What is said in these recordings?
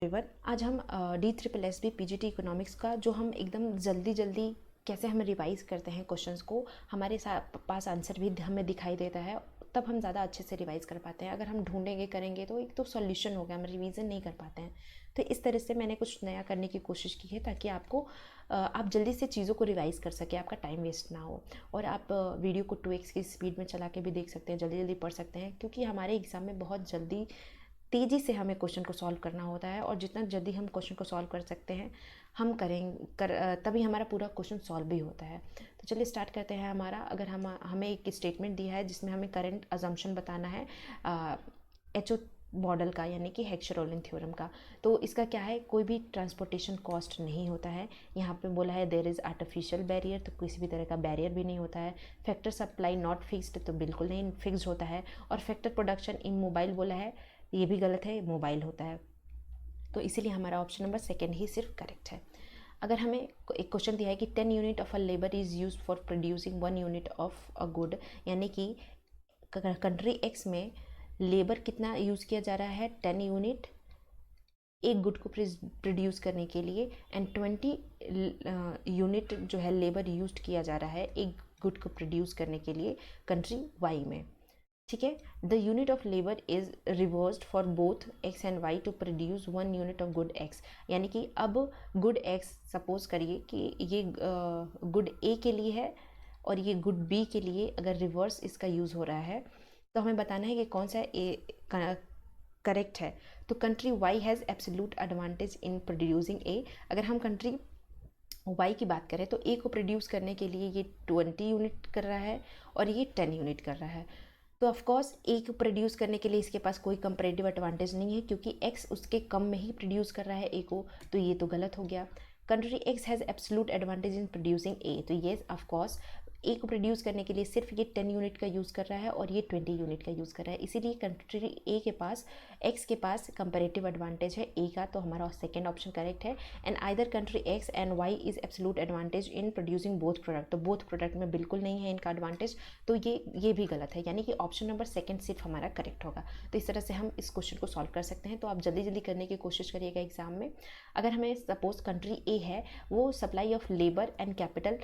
Everyone, आज हम DSSS PGT economics का जो हम एकदम जल्दी जल्दी कैसे हम रिवाइज करते हैं क्वेश्चंस को, हमारे पास आंसर भी हमें दिखाई देता है, तब हम ज़्यादा अच्छे से रिवाइज कर पाते हैं। अगर हम ढूंढेंगे करेंगे तो एक तो सॉल्यूशन हो गया, हम रिवीजन नहीं कर पाते हैं। तो इस तरह से मैंने कुछ नया करने की कोशिश की है ताकि आपको आप जल्दी से चीज़ों को रिवाइज कर सकें, आपका टाइम वेस्ट ना हो। और आप वीडियो को 2x की स्पीड में चला के भी देख सकते हैं, जल्दी जल्दी पढ़ सकते हैं, क्योंकि हमारे एग्ज़ाम में बहुत जल्दी तेज़ी से हमें क्वेश्चन को सॉल्व करना होता है। और जितना जल्दी हम क्वेश्चन को सॉल्व कर सकते हैं हम तभी हमारा पूरा क्वेश्चन सॉल्व भी होता है। तो चलिए स्टार्ट करते हैं। अगर हमें एक स्टेटमेंट दिया है जिसमें हमें करंट अजम्पशन बताना है एचओ मॉडल का, यानी कि हेक्सर-रोलिन थ्योरम का। तो इसका क्या है, कोई भी ट्रांसपोर्टेशन कॉस्ट नहीं होता है। यहाँ पे बोला है देयर इज़ आर्टिफिशियल बैरियर, तो किसी भी तरह का बैरियर भी नहीं होता है। फैक्टर सप्लाई नॉट फिक्स्ड, तो बिल्कुल नहीं फिक्स्ड होता है। और फैक्टर प्रोडक्शन इन मोबाइल बोला है, ये भी गलत है, मोबाइल होता है। तो इसीलिए हमारा ऑप्शन नंबर सेकेंड ही सिर्फ करेक्ट है। अगर हमें एक क्वेश्चन दिया है कि 10 unit of a labour is use for producing 1 unit of a good, यानी कि कंट्री एक्स में लेबर कितना यूज़ किया जा रहा है, 10 यूनिट एक गुड को प्रोड्यूस करने के लिए, एंड 20 यूनिट जो है लेबर यूज किया जा रहा है एक गुड को प्रोड्यूस करने के लिए कंट्री वाई में। ठीक है, the unit of labour is reversed for both X and Y to produce 1 unit of good X, यानी कि अब गुड एक्स सपोज करिए कि ये गुड ए के लिए है और ये गुड बी के लिए अगर रिवर्स इसका यूज़ हो रहा है, तो हमें बताना है कि कौन सा ए करेक्ट है। तो country Y has absolute advantage in producing A. अगर हम कंट्री वाई की बात करें तो ए को प्रोड्यूस करने के लिए ये 20 यूनिट कर रहा है और ये 10 यूनिट कर रहा है। तो ऑफकोर्स ए को प्रोड्यूस करने के लिए इसके पास कोई कंपैरेटिव एडवांटेज नहीं है, क्योंकि एक्स उसके कम में ही प्रोड्यूस कर रहा है ए को, तो ये तो गलत हो गया। Country X has absolute advantage in producing A, तो ये ऑफकोर्स ए को प्रोड्यूस करने के लिए सिर्फ ये 10 यूनिट का यूज़ कर रहा है और ये 20 यूनिट का यूज़ कर रहा है, इसीलिए कंट्री ए के पास एक्स के पास कंपैरेटिव एडवांटेज है ए का, तो हमारा सेकेंड ऑप्शन करेक्ट है। And either country X and Y is absolute advantage in producing both product, तो बोथ प्रोडक्ट में बिल्कुल नहीं है इनका एडवांटेज, तो ये भी गलत है, यानी कि ऑप्शन नंबर सेकेंड सिर्फ हमारा करेक्ट होगा। तो इस तरह से हम इस क्वेश्चन को सॉल्व कर सकते हैं। तो आप जल्दी जल्दी करने की कोशिश करिएगा एग्जाम में। अगर हमें सपोज कंट्री ए है, वो supply of labour and capital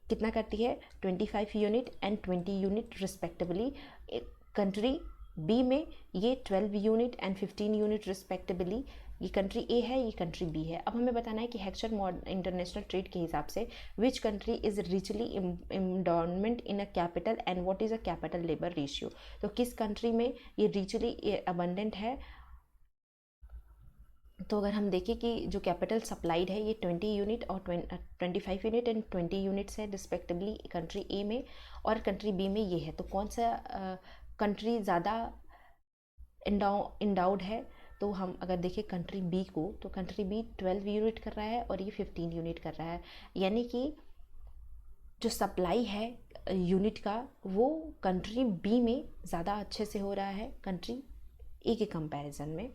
कितना करती है, 25 unit and 20 unit respectively. Country B में ये 12 यूनिट एंड 15 यूनिट रिस्पेक्टिवली। ये कंट्री ए है, ये कंट्री बी है। अब हमें बताना है कि हेक्सर इंटरनेशनल ट्रेड के हिसाब से which country is richly endowment in a capital and what is a capital labour ratio. तो किस कंट्री में ये रिचली अबंडेंट है, तो अगर हम देखें कि जो कैपिटल सप्लाइड है ये 20 यूनिट और 25 यूनिट एंड 20 यूनिट्स है रिस्पेक्टिवली कंट्री ए में, और कंट्री बी में ये है, तो कौन सा कंट्री ज़्यादा इंडाउड है। तो हम अगर देखें कंट्री बी को, तो कंट्री बी 12 यूनिट कर रहा है और ये 15 यूनिट कर रहा है, यानी कि जो सप्लाई है यूनिट का वो कंट्री बी में ज़्यादा अच्छे से हो रहा है कंट्री ए के कंपैरिजन में।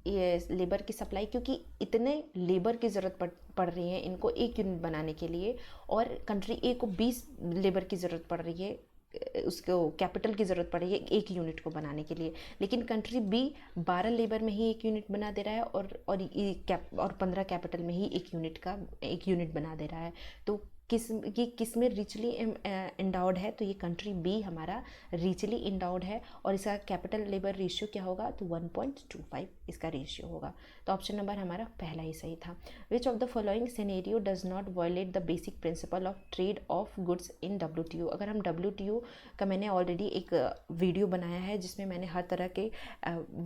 ये लेबर की सप्लाई, क्योंकि इतने लेबर की ज़रूरत पड़ रही है इनको एक यूनिट बनाने के लिए, और कंट्री ए को 20 लेबर की ज़रूरत पड़ रही है, उसको कैपिटल की ज़रूरत पड़ रही है एक यूनिट को बनाने के लिए, लेकिन कंट्री बी 12 लेबर में ही एक यूनिट बना दे रहा है और 15 कैपिटल में ही एक यूनिट बना दे रहा है। तो किस में रिचली इंडाउड है, तो ये कंट्री बी हमारा रिचली इंडाउड है, और इसका कैपिटल लेबर रेशियो क्या होगा, तो 1.25 इसका रेशियो होगा। तो ऑप्शन नंबर हमारा पहला ही सही था। Which of the following scenario does not violate the basic principle of trade off goods in WTO। अगर हम WTO का, मैंने ऑलरेडी एक वीडियो बनाया है जिसमें मैंने हर तरह के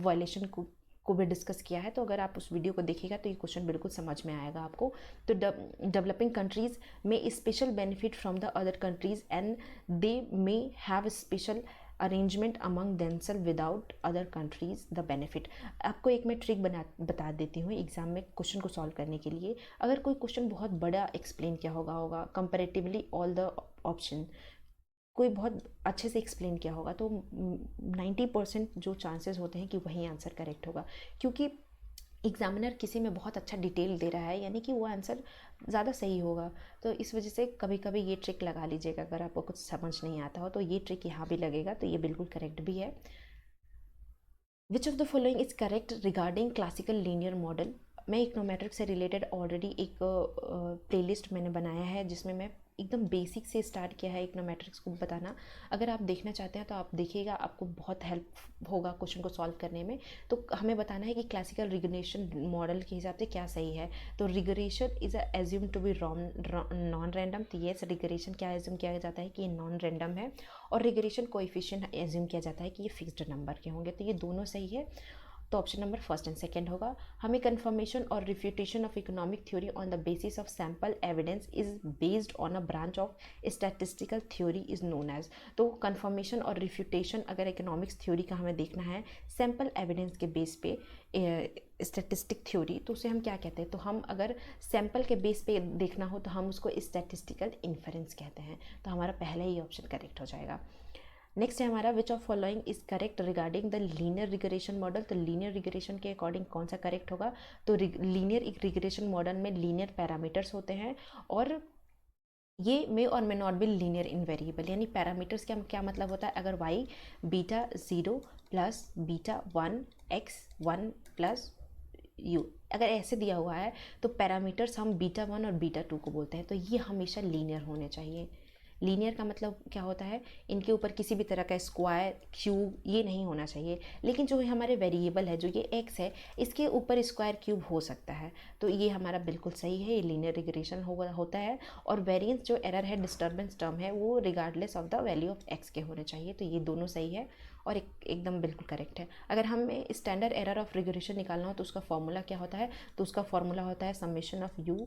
वायलेशन को भी डिस्कस किया है, तो अगर आप उस वीडियो को देखिएगा तो ये क्वेश्चन बिल्कुल समझ में आएगा आपको। तो डेवलपिंग कंट्रीज में special benefit from the other countries and they may have special arrangement among themselves without other countries the benefit. आपको एक मैं ट्रिक बता देती हूँ एग्जाम में क्वेश्चन को सॉल्व करने के लिए। अगर कोई क्वेश्चन बहुत बड़ा एक्सप्लेन किया होगा कंपेरेटिवली ऑल द ऑप्शन, कोई बहुत अच्छे से एक्सप्लेन किया होगा, तो 90% जो चांसेस होते हैं कि वही आंसर करेक्ट होगा, क्योंकि एग्जामिनर किसी में बहुत अच्छा डिटेल दे रहा है, यानी कि वो आंसर ज़्यादा सही होगा। तो इस वजह से कभी कभी ये ट्रिक लगा लीजिएगा, अगर आपको कुछ समझ नहीं आता हो तो ये ट्रिक यहाँ भी लगेगा, तो ये बिल्कुल करेक्ट भी है। Which of the following is correct regarding classical linear model. मैं इकोनोमेट्रिक्स से रिलेटेड ऑलरेडी एक प्लेलिस्ट मैंने बनाया है जिसमें मैं एकदम बेसिक से स्टार्ट किया है इकोनोमेट्रिक्स को बताना। अगर आप देखना चाहते हैं तो आप देखिएगा, आपको बहुत हेल्प होगा क्वेश्चन को सॉल्व करने में। तो हमें बताना है कि क्लासिकल रिग्रेशन मॉडल के हिसाब से क्या सही है। तो regression is assume to be non random. तो ये रिग्रेशन क्या एज्यूम किया जाता है कि ये नॉन रैंडम है, और रिग्रेशन कोएफिशिएंट एज्यूम किया जाता है कि ये फिक्स्ड नंबर के होंगे। तो ये दोनों सही है, तो option number first and second होगा। हमें कन्फर्मेशन और refutation of economic theory on the basis of sample evidence is based on a branch of statistical theory is known as. तो कन्फर्मेशन और रिफ्यूटेशन अगर इकोनॉमिक्स थ्योरी का हमें देखना है सैम्पल एविडेंस के बेस पे स्टैटिस्टिक थ्योरी, तो उसे हम क्या कहते हैं। तो हम अगर सैम्पल के बेस पे देखना हो तो हम उसको स्टैटिस्टिकल इन्फरेंस कहते हैं। तो हमारा पहला ही ऑप्शन करेक्ट हो जाएगा। नेक्स्ट है हमारा विच of following is correct regarding the linear regression model. तो लीनियर रिग्रेशन के अकॉर्डिंग कौन सा करेक्ट होगा। तो लीनियर रिग्रेशन मॉडल में लीनियर पैरामीटर्स होते हैं, और ये मे और may not be linear in variable. यानी पैरामीटर्स क्या क्या मतलब होता है। अगर y beta 0 plus beta 1 x 1 plus u अगर ऐसे दिया हुआ है तो पैरामीटर्स हम बीटा 1 और बीटा 2 को बोलते हैं। तो ये हमेशा लीनियर होने चाहिए। लीनियर का मतलब क्या होता है, इनके ऊपर किसी भी तरह का स्क्वायर क्यूब ये नहीं होना चाहिए। लेकिन जो हमारे वेरिएबल है, जो ये x है, इसके ऊपर स्क्वायर क्यूब हो सकता है। तो ये हमारा बिल्कुल सही है, ये लीनियर रिग्रेशन होता है। और वेरिएंस जो एरर है, डिस्टर्बेंस टर्म है, वो regardless of the value of x के होने चाहिए। तो ये दोनों सही है और एकदम बिल्कुल करेक्ट है। अगर हमें स्टैंडर्ड एरर ऑफ रिग्रेशन निकालना हो तो उसका फॉर्मूला क्या होता है। तो उसका फॉर्मूला होता है summation of u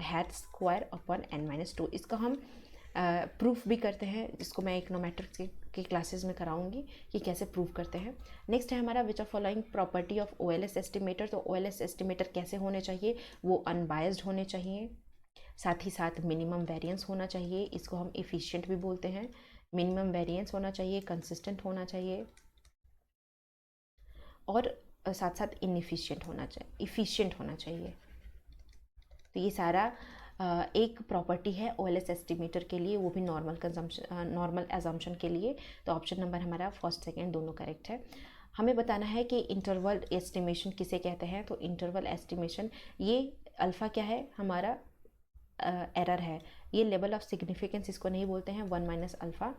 hat square upon n-2। इसका हम प्रूफ भी करते हैं, जिसको मैं इकोनोमेट्रिक्स के क्लासेस में कराऊंगी कि कैसे प्रूव करते हैं। नेक्स्ट है हमारा विच of following property of OLS estimator. तो OLS एस्टिमेटर कैसे होने चाहिए, वो अनबायस्ड होने चाहिए, साथ ही साथ मिनिमम वेरिएंस होना चाहिए, इसको हम एफिशिएंट भी बोलते हैं। मिनिमम वेरिएंस होना चाहिए, कंसिस्टेंट होना चाहिए, और साथ साथ इनएफिशिएंट होना चाहिए, इफिशिएंट होना चाहिए। तो ये सारा एक प्रॉपर्टी है OLS एस्टिमेटर के लिए, वो भी नॉर्मल एजम्पशन के लिए। तो ऑप्शन नंबर हमारा फर्स्ट सेकंड दोनों करेक्ट है। हमें बताना है कि इंटरवल एस्टिमेशन किसे कहते हैं। तो इंटरवल एस्टिमेशन, ये अल्फ़ा क्या है, हमारा एरर है। ये लेवल ऑफ सिग्निफिकेंस इसको नहीं बोलते हैं, 1 माइनस अल्फ़ा।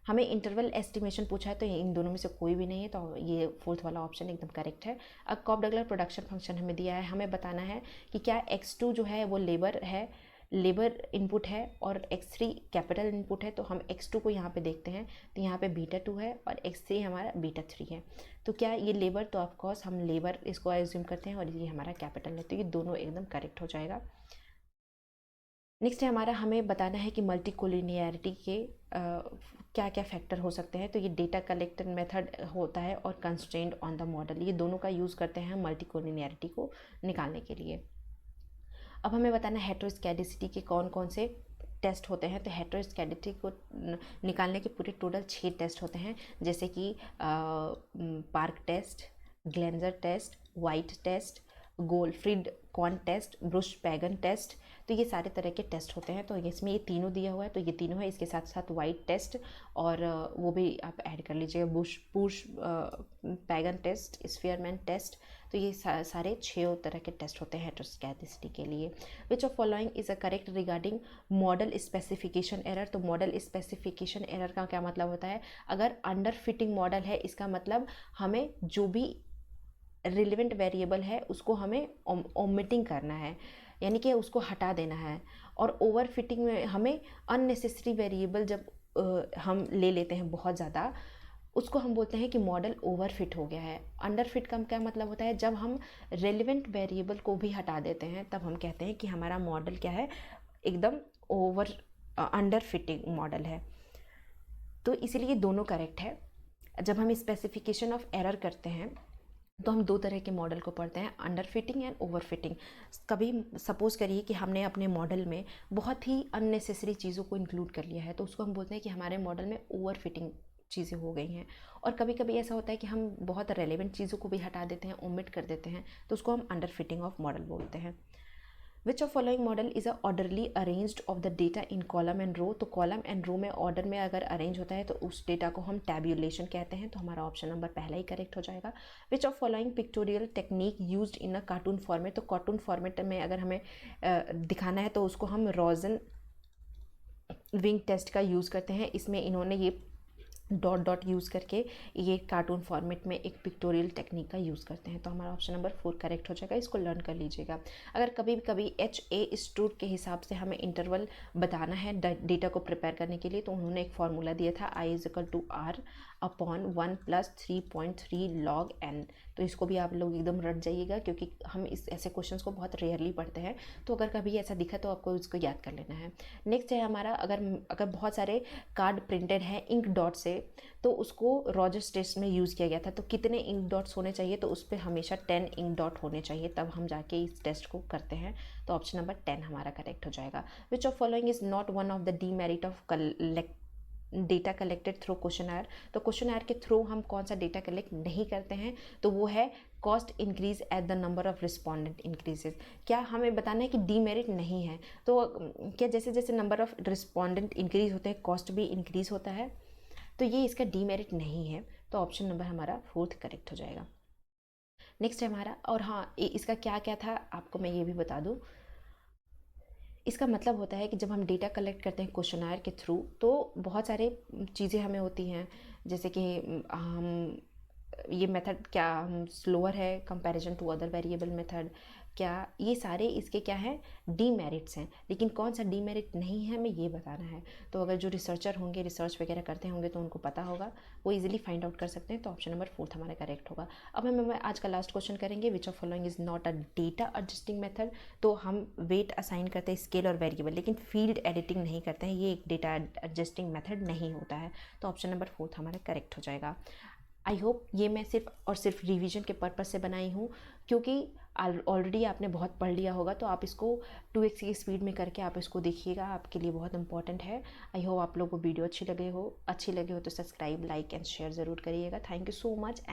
हमें इंटरवल एस्टिमेशन पूछा है तो इन दोनों में से कोई भी नहीं है, तो ये फोर्थ वाला ऑप्शन एकदम करेक्ट है। अब कॉफ-डगलर प्रोडक्शन फंक्शन हमें दिया है, हमें बताना है कि क्या x2 जो है वो लेबर है, लेबर इनपुट है, और x3 कैपिटल इनपुट है। तो हम x2 को यहाँ पे देखते हैं, तो यहाँ पे बीटा 2 है और x3 हमारा बीटा 3 है। तो क्या ये लेबर, तो ऑफकोर्स हम लेबर इसको एज्यूम करते हैं, और ये हमारा कैपिटल है। तो ये दोनों एकदम करेक्ट हो जाएगा। नेक्स्ट है हमारा, हमें बताना है कि मल्टी कोलिनियरिटी के क्या क्या फैक्टर हो सकते हैं। तो ये डेटा कलेक्टर मेथड होता है और कंस्ट्रेंड ऑन द मॉडल, ये दोनों का यूज़ करते हैं मल्टी कोलिनियरिटी को निकालने के लिए। अब हमें बताना है हेटेरोस्केडिसिटी के कौन कौन से टेस्ट होते हैं। तो हेटेरोस्केडिसिटी को निकालने के पूरे टोटल 6 टेस्ट होते हैं, जैसे कि Park test, Glejser test, White test, Goldfeld Quandt test, Breusch Pagan test. तो ये सारे तरह के टेस्ट होते हैं। तो इसमें ये तीनों दिया हुआ है, तो ये तीनों है, इसके साथ साथ वाइट टेस्ट और वो भी आप ऐड कर लीजिएगा, बुश पैगन टेस्ट, स्फीयरमैन टेस्ट। तो ये सारे 6 तरह के टेस्ट होते हैं हेटेरोस्केडिसिटी के लिए। विच of following is a correct regarding model specification error. तो मॉडल स्पेसिफिकेशन एरर का क्या मतलब होता है, अगर अंडर फिटिंग मॉडल है, इसका मतलब हमें जो भी रिलेवेंट वेरिएबल है उसको हमें ओमिटिंग करना है, यानी कि उसको हटा देना है। और ओवर फिटिंग में हमें अननेसेसरी वेरिएबल जब हम ले लेते हैं बहुत ज़्यादा, उसको हम बोलते हैं कि मॉडल ओवर फिट हो गया है। अंडर फिट का क्या मतलब होता है, जब हम रेलिवेंट वेरिएबल को भी हटा देते हैं तब हम कहते हैं कि हमारा मॉडल क्या है, एकदम ओवर अंडर फिटिंग मॉडल है। तो इसीलिए दोनों करेक्ट है। जब हम स्पेसिफिकेशन ऑफ एरर करते हैं तो हम 2 तरह के मॉडल को पढ़ते हैं, under fitting and over fitting. कभी सपोज करिए कि हमने अपने मॉडल में बहुत ही अननेसेसरी चीज़ों को इंक्लूड कर लिया है, तो उसको हम बोलते हैं कि हमारे मॉडल में ओवर फिटिंग चीज़ें हो गई हैं। और कभी कभी ऐसा होता है कि हम बहुत रेलेवेंट चीज़ों को भी हटा देते हैं, ओमिट कर देते हैं, तो उसको हम अंडर फिटिंग ऑफ मॉडल बोलते हैं। Which of following model is a orderly arranged of the data in column and row. तो कॉलम एंड रो में ऑर्डर में अगर अरेंज होता है तो उस डेटा को हम टैब्यूलेशन कहते हैं, तो हमारा ऑप्शन नंबर पहला ही करेक्ट हो जाएगा। Which of following pictorial technique used in a cartoon format. तो कार्टून फॉर्मेट में अगर हमें दिखाना है तो उसको हम रोजन विंग टेस्ट का यूज़ करते हैं। इसमें इन्होंने ये डॉट डॉट यूज़ करके ये कार्टून फॉर्मेट में एक पिक्टोरियल टेक्निक का यूज़ करते हैं, तो हमारा ऑप्शन नंबर 4 करेक्ट हो जाएगा। इसको लर्न कर लीजिएगा। अगर कभी कभी HA के हिसाब से हमें इंटरवल बताना है डेटा को प्रिपेयर करने के लिए, तो उन्होंने एक फार्मूला दिया था I=R अपॉन 1 + 3.3 log n। तो इसको भी आप लोग एकदम रट जाइएगा, क्योंकि हम इस ऐसे क्वेश्चंस को बहुत रेयरली पढ़ते हैं, तो अगर कभी ऐसा दिखा तो आपको इसको याद कर लेना है। नेक्स्ट है हमारा, अगर बहुत सारे कार्ड प्रिंटेड हैं इंक डॉट से, तो उसको रॉजर्स टेस्ट में यूज़ किया गया था। तो कितने इंक डॉट्स होने चाहिए, तो उस पर हमेशा 10 इंक डॉट होने चाहिए, तब हम जाके इस टेस्ट को करते हैं। तो ऑप्शन नंबर 10 हमारा करेक्ट हो जाएगा। Which of following is not one of the demerit of data collected through questionnaire. तो क्वेश्चनर के थ्रू हम कौन सा डेटा कलेक्ट नहीं करते हैं, तो वो है cost increase at the number of respondent increases. क्या हमें बताना है कि डीमेरिट नहीं है, तो क्या जैसे जैसे नंबर ऑफ रिस्पॉन्डेंट इंक्रीज होते हैं कॉस्ट भी इंक्रीज होता है, तो ये इसका डीमेरिट नहीं है। तो ऑप्शन नंबर हमारा 4th करेक्ट हो जाएगा। नेक्स्ट है हमारा, और हाँ इसका क्या क्या था आपको मैं ये भी बता दूँ। इसका मतलब होता है कि जब हम डेटा कलेक्ट करते हैं क्वेश्चनर के थ्रू, तो बहुत सारे चीज़ें हमें होती हैं, जैसे कि हम ये मेथड क्या हम स्लोअर है comparison to other variable method, क्या ये सारे इसके क्या हैं डीमेरिट्स हैं। लेकिन कौन सा डीमेरिट नहीं है हमें ये बताना है। तो अगर जो रिसर्चर होंगे, रिसर्च वगैरह करते होंगे, तो उनको पता होगा, वो इजीली फाइंड आउट कर सकते हैं। तो ऑप्शन नंबर 4 हमारा करेक्ट होगा। अब हम आज का लास्ट क्वेश्चन करेंगे, विच of following is not a data adjusting method. तो हम वेट असाइन करते हैं स्केल और वेरिएबल, लेकिन फील्ड एडिटिंग नहीं करते हैं, ये एक डेटा एडजस्टिंग मेथड नहीं होता है। तो ऑप्शन नंबर 4 हमारा करेक्ट हो जाएगा। आई होप ये मैं सिर्फ और सिर्फ रिवीजन के पर्पज़ से बनाई हूँ, क्योंकि ऑलरेडी आपने बहुत पढ़ लिया होगा, तो आप इसको 2x की स्पीड में करके आप इसको देखिएगा, आपके लिए बहुत इंपॉर्टेंट है। आई होप आप लोगों को वीडियो अच्छी लगे हो तो सब्सक्राइब, लाइक एंड शेयर ज़रूर करिएगा। Thank you so much.